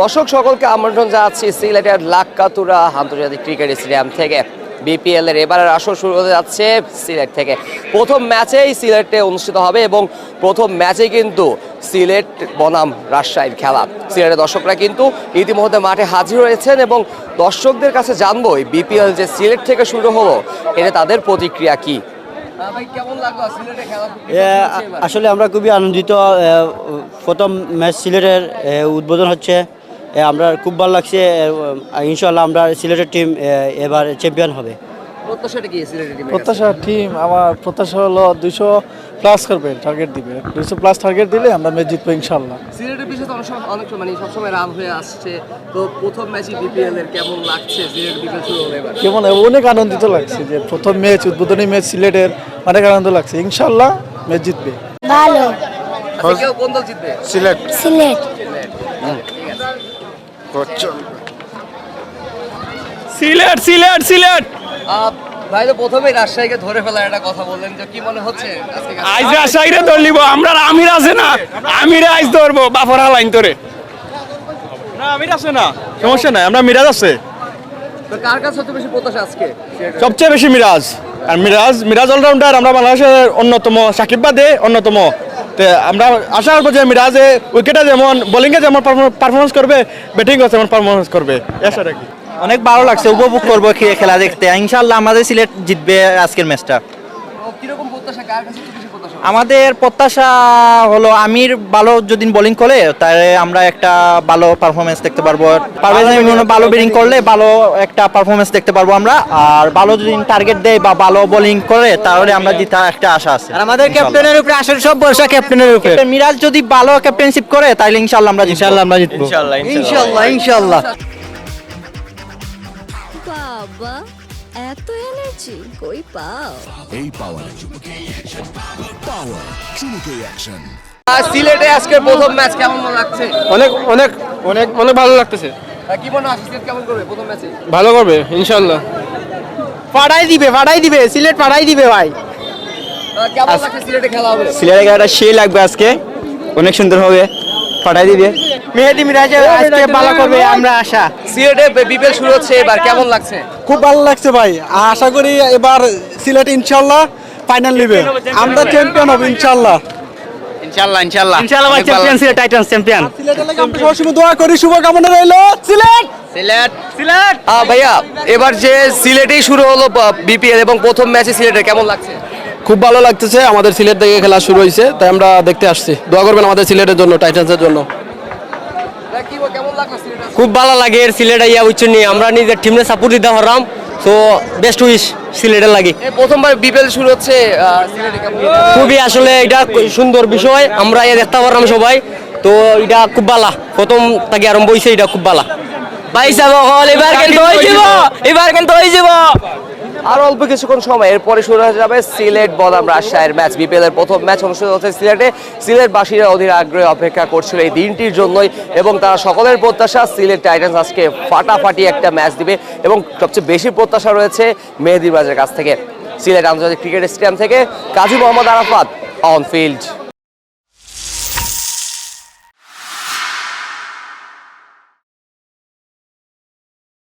দর্শক সকলকে আমন্ত্রণ জানাচ্ছি সিলেটের লাক্কাতুরা আন্তর্জাতিক ক্রিকেট স্টেডিয়াম থেকে। বিপিএল এর এবারের আসর শুরু হতে যাচ্ছে সিলেট থেকে। প্রথম ম্যাচেই সিলেটে অনুষ্ঠিত হবে এবং প্রথম ম্যাচে কিন্তু সিলেট বনাম রাজশাহীর খেলা। সিলেটের দর্শকরা কিন্তু ইতিমধ্যে মাঠে হাজির হয়েছেন এবং দর্শকদের কাছে জানবো এই বিপিএল যে সিলেট থেকে শুরু হলো এটা তাদের প্রতিক্রিয়া কি। আসলে আমরা খুবই আনন্দিত। প্রথম ম্যাচ সিলেটের উদ্বোধন হচ্ছে, আমরা খুব ভালো লাগছে। ইনশাআল্লাহ আমরা সিলেটের টিম এবার চ্যাম্পিয়ন হবে। প্রত্যাশা টিম আমার প্রত্যাশা হলো 200+ করবে, টার্গেট দিবে। 200+ টার্গেট দিলে আমরা ম্যাচ জিতবো ইনশাআল্লাহ। সিলেটের পিছে তো অনেক মানে সবসময় রান হয়ে আসছে, তো প্রথম ম্যাচই বিপিএল এর কেমন লাগছে? সিলেট বিপিএল শুরু হলো এবার কেমন অনেক আনন্দিত লাগছে যে প্রথম ম্যাচ উদ্বোধনী ম্যাচ সিলেটের, অনেক আনন্দ লাগছে। ইনশাআল্লাহ ম্যাচ জিতবে। ভালো। কেউ কোন দল জিতবে? সিলেট। সিলেট। সিলেট সিলেট সিলেট। ভাই তো প্রথমেই রাজশাহীকে ধরে ফেলার একটা কথা বললেন, যে কি মনে হচ্ছে আজকে? আইজ রাজশাহীরে ধরলিব, আমরা আমির আছে না, আমিরে আইজ ধরবো বাফরা লাইন ধরে। না আমির আছে না, সমস্যা নাই, আমরা মিরাজ আছে। তো কার কাছে সবচেয়ে বেশি প্রত্যাশা আজকে? সবচেয়ে বেশি মিরাজ। আর মিরাজ অলরাউন্ডার, আমরা বাংলাদেশের অন্যতম, সাকিব বাদে অন্যতম। তো আমরা আশা করবো যে মিরাজে উইকেটে যেমন, বোলিংয়ে যেমন পারফরমেন্স করবে, ব্যাটিংও যেমন পারফরমেন্স করবে। এসা রাখি অনেক ভালো লাগছে, উপভোগ করবো খেলা দেখতে। ইনশাআল্লাহ আমাদের সিলেট জিতবে আজকের ম্যাচটা। কিরকম প্রত্যাশা, কার কাছে বেশি প্রত্যাশা? আমাদের প্রত্যাশা হলো আমির ভালো যদি বোলিং করে তাহলে আমরা একটা ভালো পারফরমেন্স দেখতে পারবো। পারভেজ ভালো ব্যাটিং করলে ভালো একটা পারফরমেন্স দেখতে পারবো আমরা। আর ভালো যদি টার্গেট দেয় বা ভালো বোলিং করে তাহলে আমরা জিতার একটা আশা আছে। আর আমাদের ক্যাপ্টেনের উপরে আসলে সব ভরসা ক্যাপ্টেনের উপরে। মিরাজ যদি ভালো ক্যাপ্টেনশিপ করে তাহলে ইনশাআল্লাহ আমরা জিতবো। ইনশাআল্লাহ ইনশাআল্লাহ। বাবা এত এনার্জি কই পাও? এই পাওয়ার চুমুকে অ্যাকশন। সিলেটে আজকের প্রথম ম্যাচ কেমন লাগছে? অনেক অনেক অনেক অনেক ভালো লাগতেছে। কি মনে হয় সিলেট কেমন করবে প্রথম ম্যাচে? ভালো করবে ইনশাআল্লাহ। পাড়াই দিবে সিলেট পাড়াই দিবে ভাই। কেমন লাগছে সিলেটে খেলা হবে? সিলেটের খেলাটা সেই লাগবে আজকে, অনেক সুন্দর হবে, পাঠাই দিবে। মেহেদি মিরাজ আজকে ভালো করবে আমরা আশা। সিলেটে বিপিএল শুরু হচ্ছে এবার, কেমন লাগছে? খুব ভালো লাগছে ভাই। আশা করি এবার সিলেট ইনশাআল্লাহ ফাইনাল নেবে, আমরা চ্যাম্পিয়ন হব ইনশাআল্লাহ। ইনশাআল্লাহ ভাই, চ্যাম্পিয়ন সিলেট টাইটান্স চ্যাম্পিয়ন। সিলেটের লাগি আমরা সবসময় দোয়া করি, শুভকামনা রইলো। সিলেট সিলেট। ভাইয়া এবার যে সিলেটেই শুরু হলো বিপিএল এবং প্রথম ম্যাচে সিলেটে কেমন লাগছে? খুব ভালো লাগতেছে। আমাদের সিলেট থেকে খেলা শুরু হয়েছে, তাই আমরা দেখতে আসছি। দোয়া করবেন আমাদের সিলেটের জন্য, টাইটান্সের জন্য। কেমন লাগলো সিলেট? খুব ভালো লাগে সিলেট আইয়া উচ্চ নিয়ে, আমরা নিজের টিমে সাপোর্ট দিতে পারলাম। তো বেস্ট উইশ সিলেটের লাগে। প্রথমবার বিপিএল শুরু হচ্ছে সিলেটে, কেমন? খুবই আসলে এটা সুন্দর বিষয়, আমরা দেখতে পারলাম সবাই। তো এটা খুব ভালো, প্রথম থেকে আরম্ভ হয়েছে, এটা খুব ভালো। ভাই সাহেব এবার কিন্তু হয়ে যাব। আর অল্প কিছুক্ষণ সময় এরপরে শুরু হয়ে যাবে সিলেট বনাম রাজশাহীর ম্যাচ। বিপিএল এর প্রথম ম্যাচ অনুষ্ঠিত হচ্ছে সিলেটে। সিলেটবাসীরা অধীর আগ্রহে অপেক্ষা করছিল এই দিনটির জন্যই এবং তারা সকলের প্রত্যাশা সিলেট টাইটান্স আজকে ফাটাফাটি একটা ম্যাচ দিবে এবং সবচেয়ে বেশি প্রত্যাশা রয়েছে মেহেদী মিরাজের কাছ থেকে। সিলেট আন্তর্জাতিক ক্রিকেট স্টেডিয়াম থেকে কাজী মোহাম্মদ আরাফাত, অন ফিল্ড।